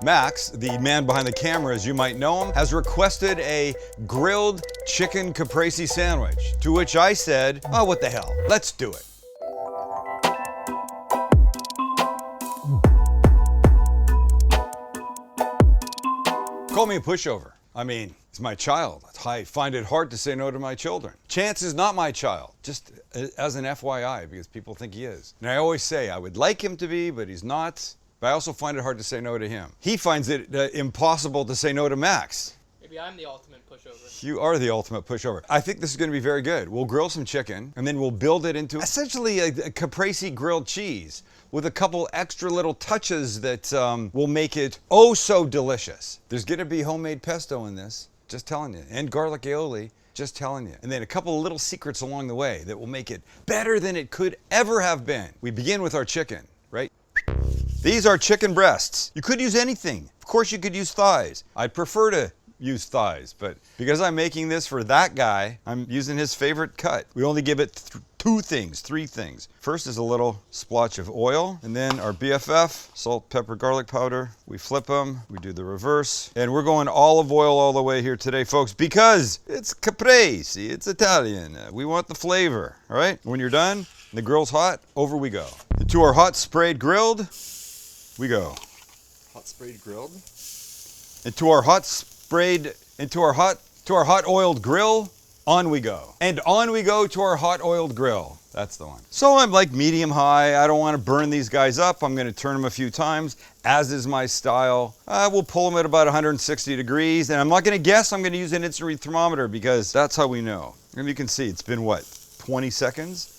Max, the man behind the camera as you might know him, has requested a grilled chicken caprese sandwich, to which I said, oh, what the hell, let's do it. Call me a pushover. I mean, he's my child. I find it hard to say no to my children. Chance is not my child, just as an FYI, because people think he is. And I always say I would like him to be, but he's not. But I also find it hard to say no to him. He finds it impossible to say no to Max. Maybe I'm the ultimate pushover. You are the ultimate pushover. I think this is going to be very good. We'll grill some chicken, and then we'll build it into essentially a caprese grilled cheese with a couple extra little touches that will make it oh so delicious. There's going to be homemade pesto in this, just telling you, and garlic aioli, just telling you. And then a couple of little secrets along the way that will make it better than it could ever have been. We begin with our chicken, right? These are chicken breasts. You could use anything. Of course you could use thighs. I'd prefer to use thighs, but because I'm making this for that guy, I'm using his favorite cut. We only give it three things. First is a little splotch of oil, and then our BFF, salt, pepper, garlic powder. We flip them, we do the reverse, and we're going olive oil all the way here today, folks, because it's Caprese, it's Italian. We want the flavor, all right? When you're done, and the grill's hot, over we go. Into our hot sprayed grilled, we go. Hot sprayed grilled? Into our hot oiled grill, on we go. And on we go to our hot oiled grill. That's the one. So I'm like medium high. I don't want to burn these guys up. I'm going to turn them a few times, as is my style. We'll pull them at about 160 degrees. And I'm not going to guess. I'm going to use an instant read thermometer because that's how we know. And you can see it's been what, 20 seconds?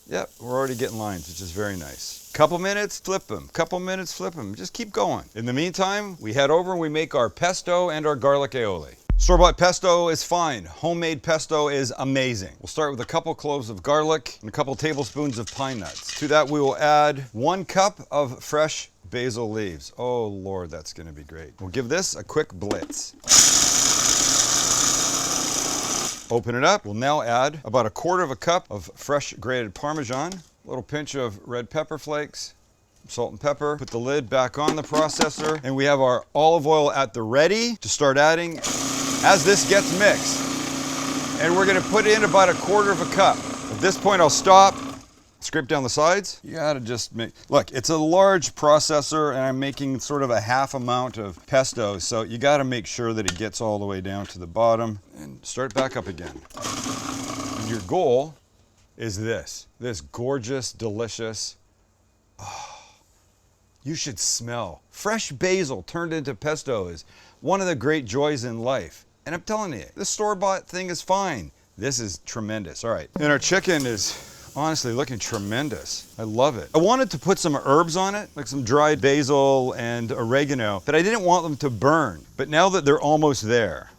Yep, we're already getting lines, which is very nice. Couple minutes, flip them. Couple minutes, flip them. Just keep going. In the meantime, we head over and we make our pesto and our garlic aioli. Store-bought pesto is fine. Homemade pesto is amazing. We'll start with a couple cloves of garlic and a couple tablespoons of pine nuts. To that, we will add 1 cup of fresh basil leaves. Oh Lord, that's gonna be great. We'll give this a quick blitz. Open it up. We'll now add about 1/4 cup of fresh grated Parmesan, a little pinch of red pepper flakes, salt and pepper. Put the lid back on the processor, and we have our olive oil at the ready to start adding as this gets mixed. And we're gonna put in about 1/4 cup. At this point, I'll stop, scrape down the sides. You gotta just make, look, it's a large processor and I'm making sort of a half amount of pesto, so you gotta make sure that it gets all the way down to the bottom and start back up again. And your goal is this gorgeous, delicious, you should smell. Fresh basil turned into pesto is one of the great joys in life. And I'm telling you, this store-bought thing is fine. This is tremendous. All right, and our chicken is honestly looking tremendous. I love it. I wanted to put some herbs on it, like some dried basil and oregano, but I didn't want them to burn. But now that they're almost there,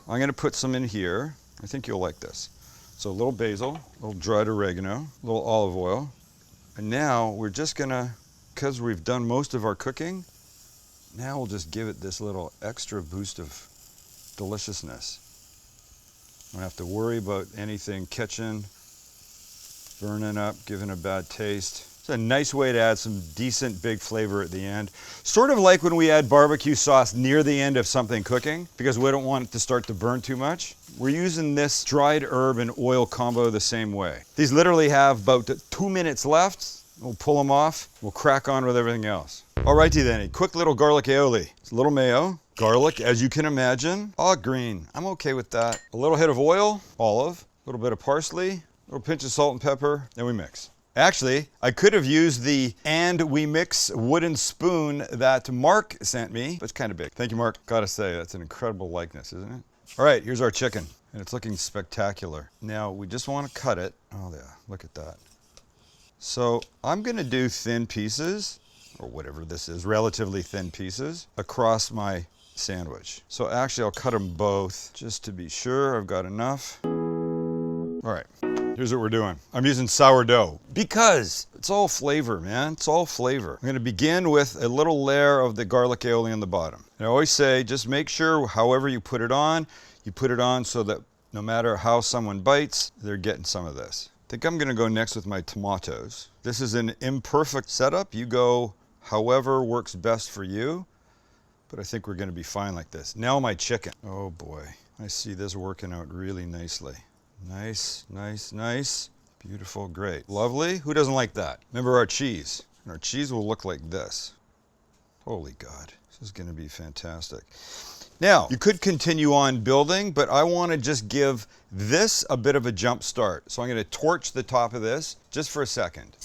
I'm gonna put some in here. I think you'll like this. So a little basil, a little dried oregano, a little olive oil. And now we're just gonna, because we've done most of our cooking, now we'll just give it this little extra boost of deliciousness. Don't have to worry about anything catching, burning up, giving a bad taste. It's a nice way to add some decent big flavor at the end. Sort of like when we add barbecue sauce near the end of something cooking, because we don't want it to start to burn too much. We're using this dried herb and oil combo the same way. These literally have about 2 minutes left. We'll pull them off. We'll crack on with everything else. Alrighty then, a quick little garlic aioli. It's a little mayo. Garlic, as you can imagine. Oh, green. I'm okay with that. A little hit of oil, olive, a little bit of parsley, a little pinch of salt and pepper, and we mix. Actually, I could have used the "and we mix" wooden spoon that Mark sent me, but it's kind of big. Thank you, Mark. Gotta say, that's an incredible likeness, isn't it? All right, here's our chicken, and it's looking spectacular. Now, we just want to cut it. Oh yeah, look at that. So I'm gonna do thin pieces, or whatever this is, relatively thin pieces, across my sandwich. So actually I'll cut them both just to be sure I've got enough. All right, here's what we're doing. I'm using sourdough because it's all flavor, man. It's all flavor. I'm gonna begin with a little layer of the garlic aioli on the bottom. And I always say, just make sure however you put it on so that no matter how someone bites, they're getting some of this. I think I'm gonna go next with my tomatoes. This is an imperfect setup. You go however works best for you. but I think we're gonna be fine like this. Now my chicken. Oh boy, I see this working out really nicely. Nice, nice, nice. Beautiful, great. Lovely. Who doesn't like that? Remember our cheese. And our cheese will look like this. Holy God, this is gonna be fantastic. Now, you could continue on building, but I wanna just give this a bit of a jump start. So I'm gonna torch the top of this just for a second.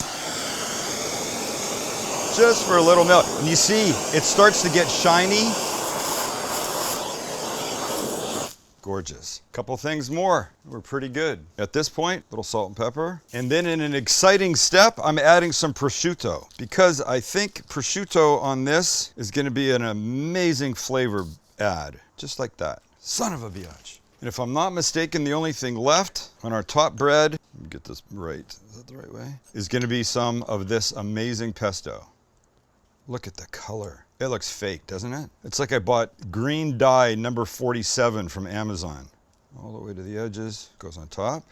Just for a little minute. And you see, it starts to get shiny. Gorgeous. Couple things more. We're pretty good. At this point, a little salt and pepper. And then in an exciting step, I'm adding some prosciutto because I think prosciutto on this is gonna be an amazing flavor add. Just like that. Son of a biatch. And if I'm not mistaken, the only thing left on our top bread, let me get this right, is that the right way? Is gonna be some of this amazing pesto. Look at the color. It looks fake, doesn't it? It's like I bought green dye number 47 from Amazon. All the way to the edges, goes on top.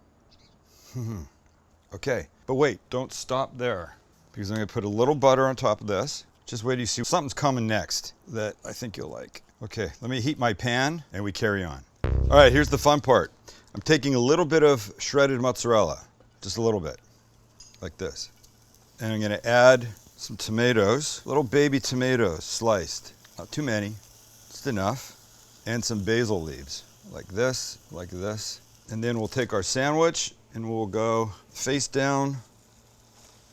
Okay, but wait, don't stop there. Because I'm gonna put a little butter on top of this. Just wait till you see something's coming next that I think you'll like. Okay, let me heat my pan and we carry on. All right, here's the fun part. I'm taking a little bit of shredded mozzarella, just a little bit, like this. And I'm gonna add some tomatoes, little baby tomatoes sliced, not too many, just enough, and some basil leaves, like this, like this. And then we'll take our sandwich and we'll go face down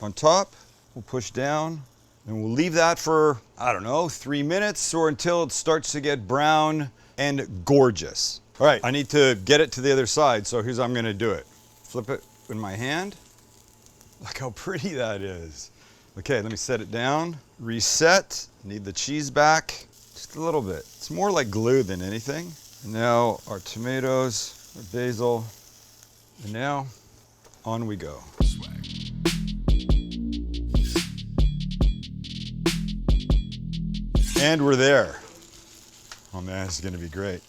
on top, we'll push down, and we'll leave that for, I don't know, 3 minutes or until it starts to get brown and gorgeous. All right, I need to get it to the other side, so here's how I'm gonna do it. Flip it in my hand. Look how pretty that is. Okay, let me set it down. Reset, need the cheese back, just a little bit. It's more like glue than anything. And now our tomatoes, our basil, and now on we go. And we're there. Oh man, this is gonna be great.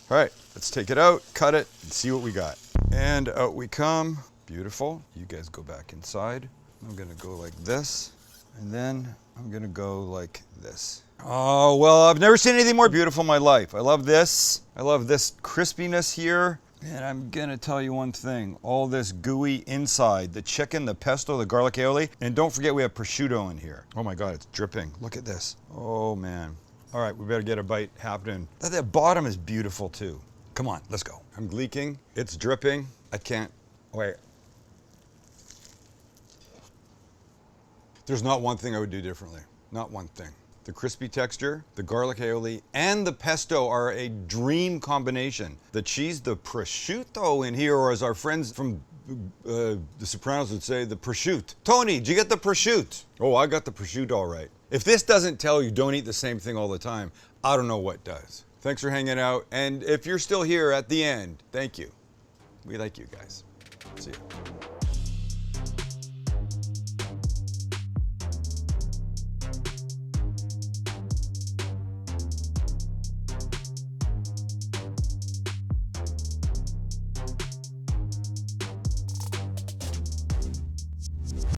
All right, let's take it out, cut it, and see what we got. And out we come. Beautiful. You guys go back inside. I'm gonna go like this. And then I'm gonna go like this. Oh, well, I've never seen anything more beautiful in my life. I love this. I love this crispiness here. And I'm gonna tell you one thing, all this gooey inside, the chicken, the pesto, the garlic aioli, and don't forget we have prosciutto in here. Oh my God, it's dripping. Look at this. Oh man. All right, we better get a bite happening. That bottom is beautiful too. Come on, let's go. I'm leaking, it's dripping. I can't, wait. There's not one thing I would do differently, not one thing. The crispy texture, the garlic aioli, and the pesto are a dream combination. The cheese, the prosciutto in here, or as our friends from The Sopranos would say, the prosciutto. Tony, did you get the prosciutto? Oh, I got the prosciutto all right. If this doesn't tell you don't eat the same thing all the time, I don't know what does. Thanks for hanging out, and if you're still here at the end, thank you. We like you guys. See ya.